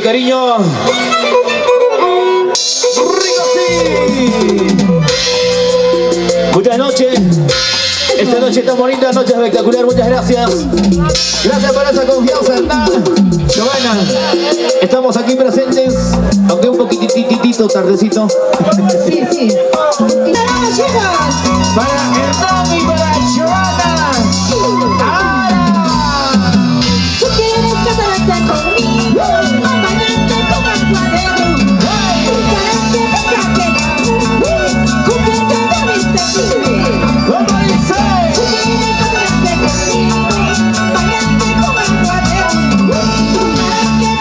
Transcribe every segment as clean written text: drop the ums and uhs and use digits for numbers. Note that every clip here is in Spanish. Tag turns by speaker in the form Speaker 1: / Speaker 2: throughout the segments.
Speaker 1: Cariño. ¡Rico, sí! Muchas noches. Esta noche tan bonita, noche espectacular. Muchas gracias. Gracias por esa confianza, Hernán. Yobana. Estamos aquí presentes, aunque un poquitito tardecito.
Speaker 2: Sí, sí.
Speaker 1: Para Hernán y para Yobana.
Speaker 2: ¿Tú quieres casarte conmigo? Acompañarte como el cuadro. Quererte besarte. Juguete de mis pechines.
Speaker 1: ¿Cómo dice?
Speaker 2: ¿Tú quieres casarte conmigo? Acompañarte como el cuadro.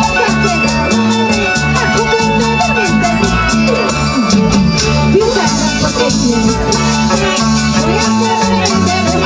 Speaker 2: Quererte besarte. Juguete de mis pechines. Piensa en los pequeños. Voy a hacer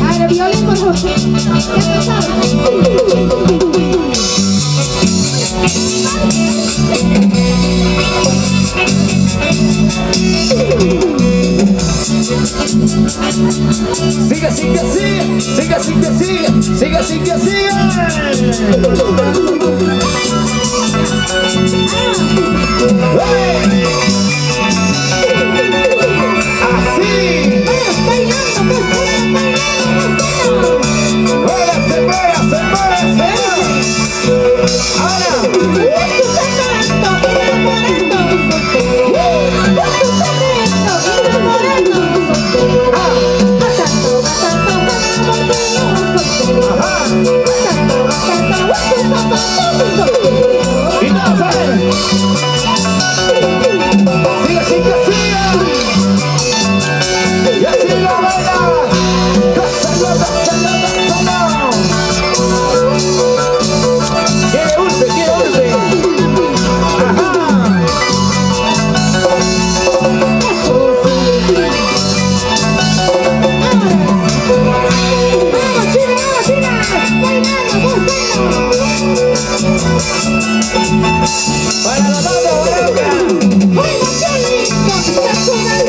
Speaker 2: A ver, violín por José.
Speaker 1: Siga, siga, siga, siga, siga, siga, siga, siga, siga.
Speaker 2: Ajá.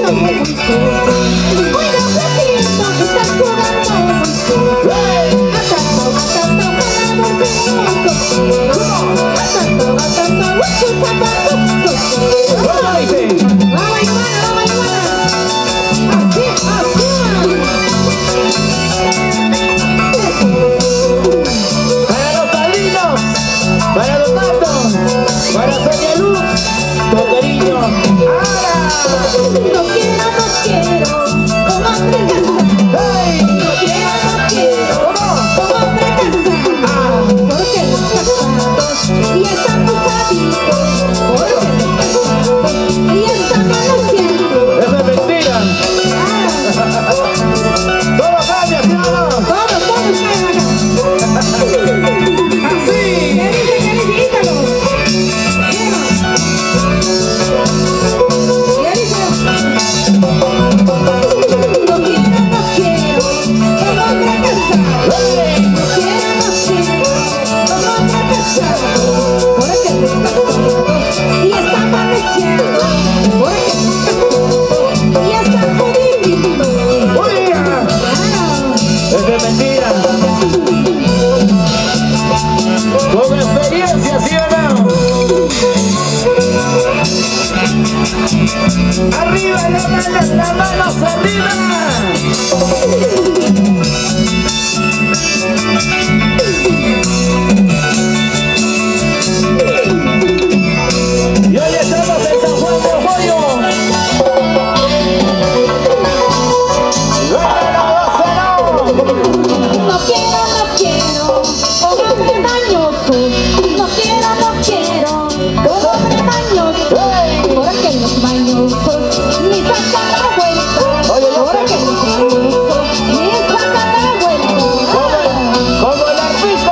Speaker 2: jugando muy sucio. Hoy los vecinos están jugando muy sucio. Atando, atando, jalando hermoso. Atando, atando, sus zapatos solteros.
Speaker 1: ¿Cómo dice?
Speaker 2: Vamos, hermana, vamos, hermana. Así, así.
Speaker 1: Para los padrinos, para los matos, para Sonia Luz, con cariño. ¡Ahora!
Speaker 2: No quiero, no quiero, como hombre casado.
Speaker 1: ¡Hey!
Speaker 2: No quiero, como hombre casado. Porque los casados y están casaditos. Porque los casados y están conociendo.
Speaker 1: Eso es mentira. Todo cambia, ¿sí o no?
Speaker 2: Todos caen acá.
Speaker 1: Así.
Speaker 2: ¿Qué dice, Ítalo? ¿Qué dice? No quiero, como hombre casado.
Speaker 1: ¡Hey!
Speaker 2: No quiero, como hombre casado. Porque los casados y están amaneciendo. Porque los casados y están jodiditos.
Speaker 1: ¡Oiga!
Speaker 2: Claro.
Speaker 1: Eso es mentira. Con experiencia, ¿sí o no? ¡Arriba las manos arriba! Y hoy estamos en San Juan de Occollo.
Speaker 2: No quiero, como hombre mañoso. No quiero, como hombre mañoso. Porque los mañosos ni sacan la vuelta.
Speaker 1: Oye,
Speaker 2: Porque los mañosos ni sacan la vuelta.
Speaker 1: Como el arpista.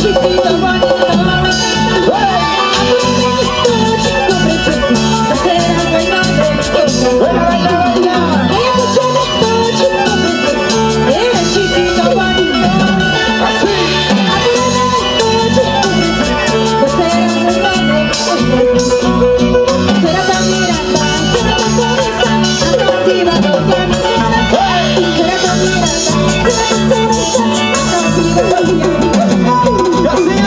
Speaker 2: chiquito bonito, me encanta. Chico precioso, no será reino de mi corazón. Hay mucho gusto, chico precioso, eres chiquito bonito, me encanta. Chico precioso, no será reino de mi corazón. Será tan miranda, será tan sonrisa, tan cautivador que mi corazón. Será tan miranda, será tan sonrisa, tan cautivador que mi corazón.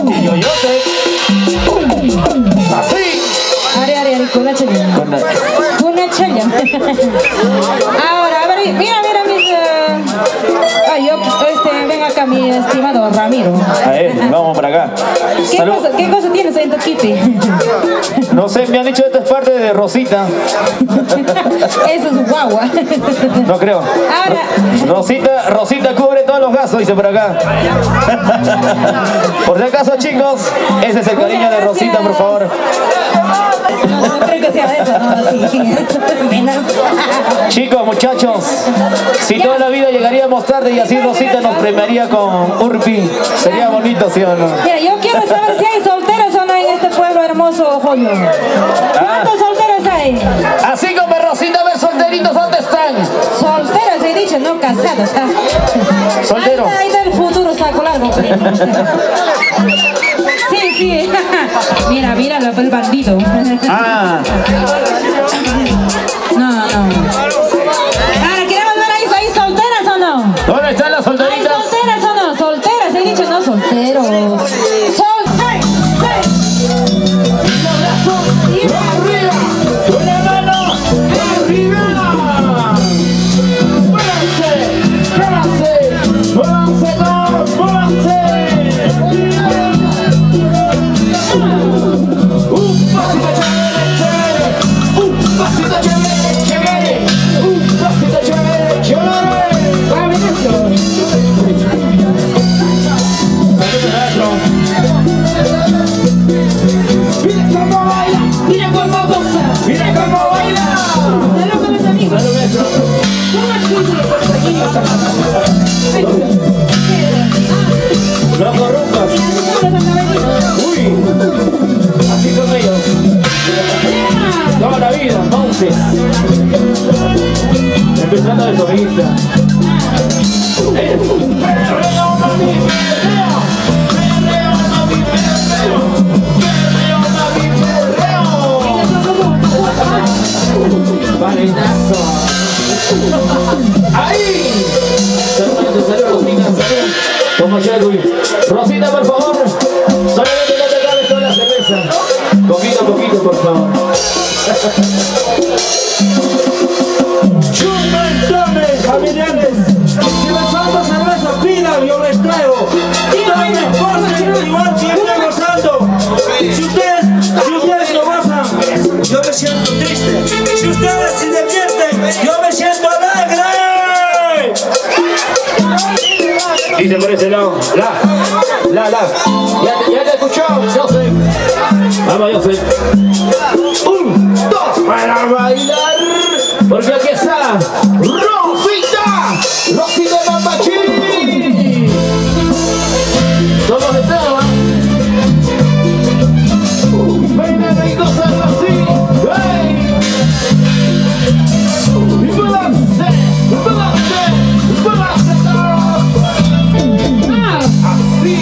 Speaker 1: Y yo sé. Así.
Speaker 2: Ari, con una chaya. Con una chaya. Ahora, a ver, mira mis... ven acá mi estimado Ramiro.
Speaker 1: A ver, vamos para acá.
Speaker 2: ¿Qué cosa tienes en tu kipi?
Speaker 1: No sé, me han dicho que esta es parte de Rosita.
Speaker 2: Eso es guagua.
Speaker 1: No creo.
Speaker 2: Ahora.
Speaker 1: Rosita cubre todos los gastos, dice por acá. Por si acaso, chicos, ese es el cariño de Rosita, por favor.
Speaker 2: No creo que sea eso, no, sí.
Speaker 1: Chicos, muchachos, si toda la vida llegaríamos tarde y así Rosita nos premiaría con Urpi, sería bonito, ¿sí o no?
Speaker 2: Mira, yo quiero saber si hay solteros o no en este pueblo hermoso, Occollo. ¿Cuántos solteros hay?
Speaker 1: Así como Rosita, a ver, solteritos, ¿dónde están?
Speaker 2: Solteros, he dicho, no casados.
Speaker 1: Solteros.
Speaker 2: Ahí del futuro saco largo. Sí. Mira, el bandido.
Speaker 1: Ah.
Speaker 2: No. Ahora, queremos ver ahí solteras o no.
Speaker 1: ¿Dónde están las solteritas?
Speaker 2: ¿Hay solteras o no? Solteras, he dicho, no solteros.
Speaker 1: ¡Arriba! ¡Con la mano! ¡Arriba! ¡Muévanse todos! ¡Muévanse! ¡Un pasito chévere! ¡Un pasito chévere! ¡Un pasito chévere! ¡Mira cómo baila! ¡Mira cómo goza! ¡Mira cómo baila!
Speaker 2: Salud con los amigos.
Speaker 1: ¡No corrompas! ¡Uy! Así son ellos. Toda la vida, entonces. Empezando de solista. Valenazo. ¡Ahí! Salud, Rosita, salud. Como Shelby. Rosita, por favor. Solamente no te acabes toda la cerveza. Poquito, por favor.
Speaker 3: ¡Chúpenme, familiares! Si les falta cerveza, pidan, yo les traigo. Díganme, gozen igual que estoy gozando. Si ustedes lo gozan, yo me siento triste. Si ustedes se divierten, yo me siento alegre.
Speaker 1: Dice por ese lado. La. Ya te escuchó, José. Vamos, José. 1, 2, para bailar. Porque aquí está Rosita de Pampachiri. Somos de todo, ven y gózalo así. ¡Hey! ¡Balance todos! Así.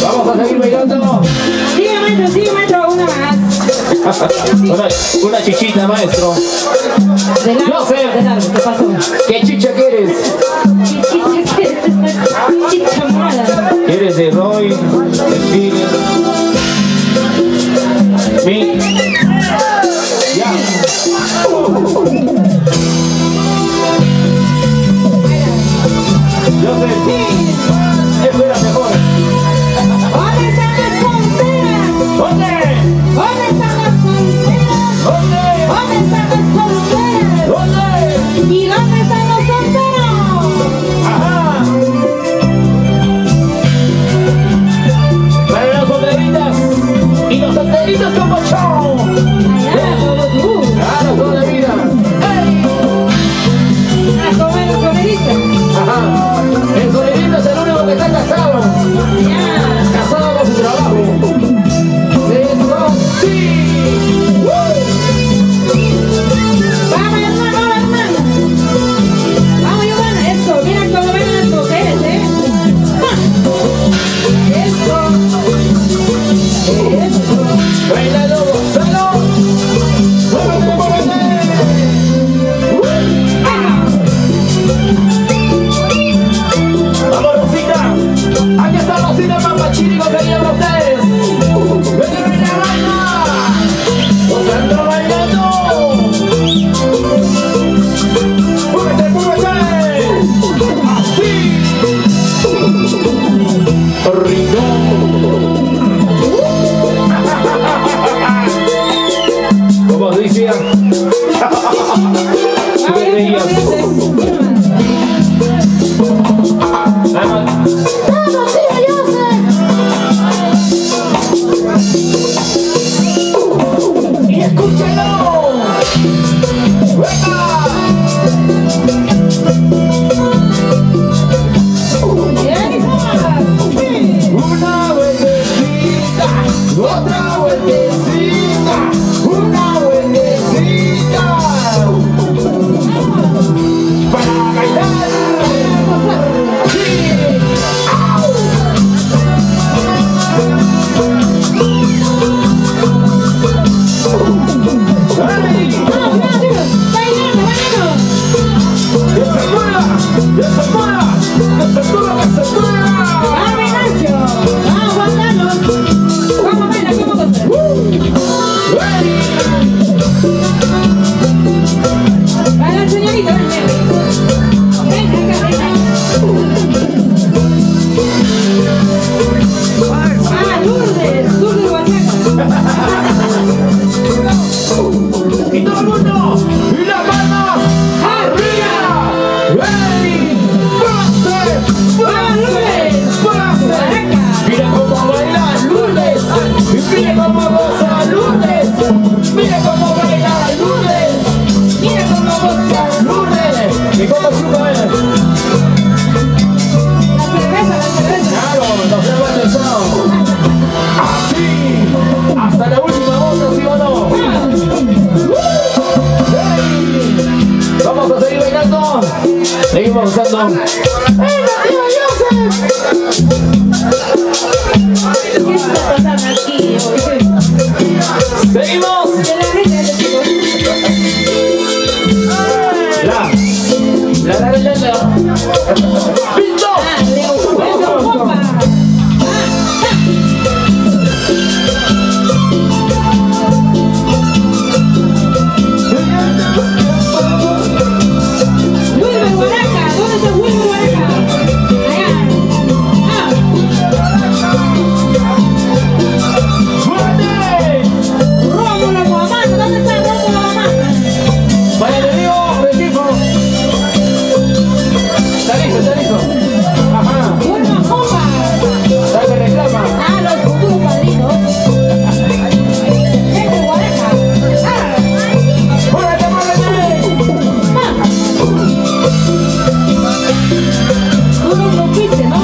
Speaker 1: Vamos a seguir bailando.
Speaker 2: Sigue, maestro, una más.
Speaker 1: Una chichita, maestro.
Speaker 2: De largo, ¿qué pasó?
Speaker 1: ¿Qué chicha quieres?
Speaker 2: Chicha mala.
Speaker 1: ¿Quieres de Roy? ¿De Pile? ¿Mi? Ya. Yo sé. Eso era mejor.
Speaker 2: ¿Dónde están las solteras?
Speaker 1: ¿Dónde?
Speaker 2: ¿Dónde están las solteras?
Speaker 1: ¿Dónde?
Speaker 2: ¿Dónde están las solteras?
Speaker 1: Y todo el mundo, y las manos arriba. ¡Hey! ¡Fuerte! Mira cómo baila Lourdes. Mira cómo goza Lourdes. Mira cómo baila Lourdes. Mira cómo goza Lourdes. ¿Y cómo chupa él?
Speaker 2: La cerveza.
Speaker 1: Claro, nos hemos pensado. Así, hasta la última voz, ¿sí o no? Vamos a seguir bailando. Seguimos usando.
Speaker 2: ¿Qué está pasando aquí?
Speaker 1: Seguimos. La ¡Pinto!
Speaker 2: Wilber Huaraca, ¿dónde está Wilber Huaraca? Allá.
Speaker 1: ¡Fuerte!
Speaker 2: Rómulo Huamán, ¿dónde está Rómulo Huamán?
Speaker 1: Para el enemigo, equipo. Está listo. Ajá.
Speaker 2: Buena copa.
Speaker 1: Está que reclama.
Speaker 2: Los futuros padrinos. Este Huaraca.
Speaker 1: ¡Muévete!
Speaker 2: Tú no lo viste, ¿no?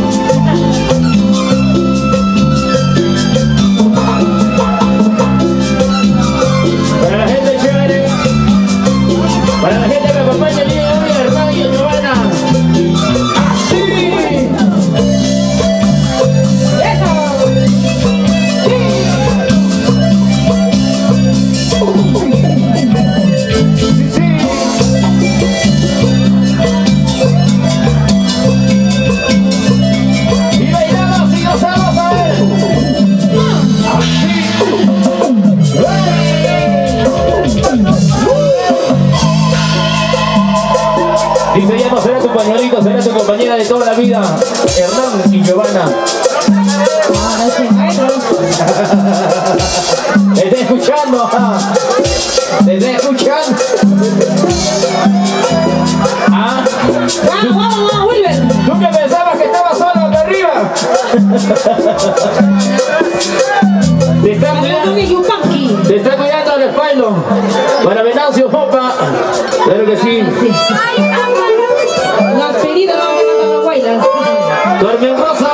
Speaker 1: Para la gente chévere, para la gente que acompaña el día de hoy, Hernán y Yobana. ¡Así!
Speaker 2: ¡Eso!
Speaker 1: ¡Sí! Y bailamos y gozamos a ver. ¡Así! Dice, ya no será tu pañuelito, será tu compañera de toda la vida, Hernán y Yobana. Te estoy escuchando. Te estoy escuchando. ¿Ah?
Speaker 2: Vamos, Wilber.
Speaker 1: ¿Tú que pensabas que estaba solo acá arriba? Te está cuidando el espaldo. Para Venancio Popa. Claro que sí.
Speaker 2: Los queridos Andahuaylas.
Speaker 1: Duerme en rosa.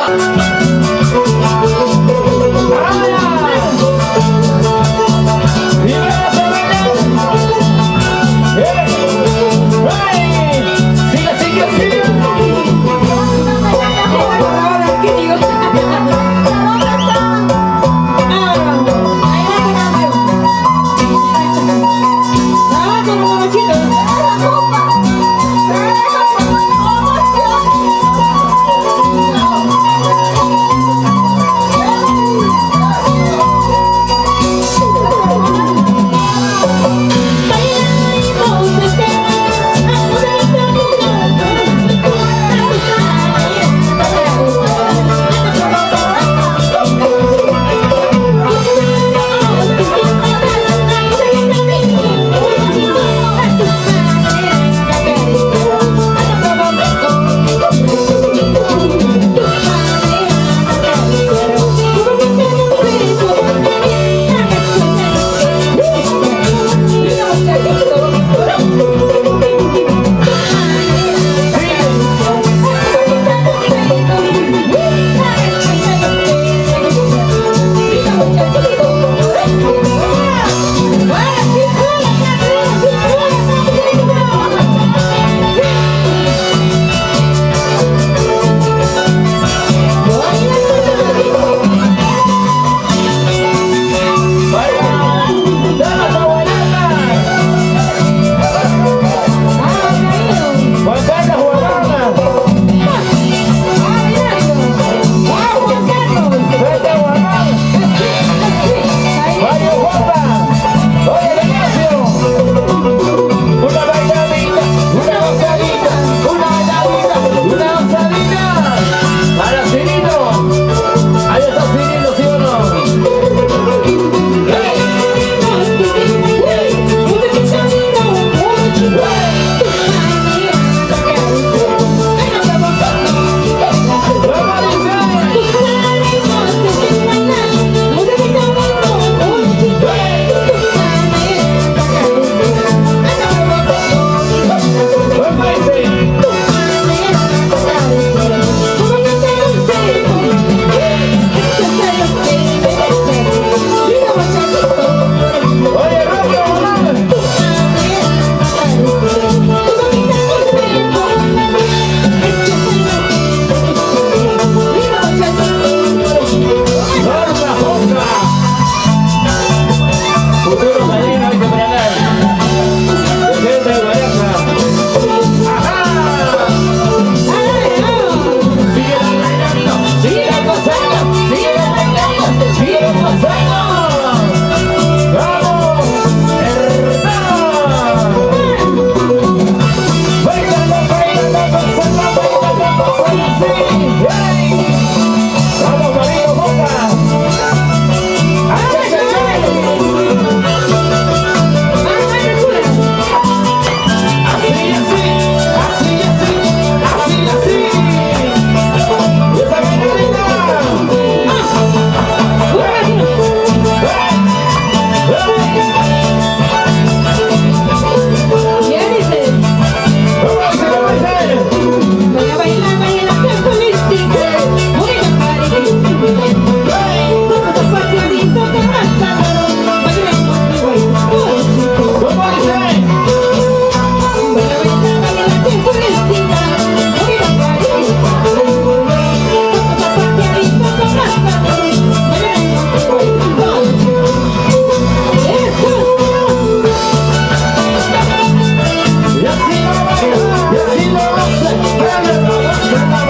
Speaker 3: Hernán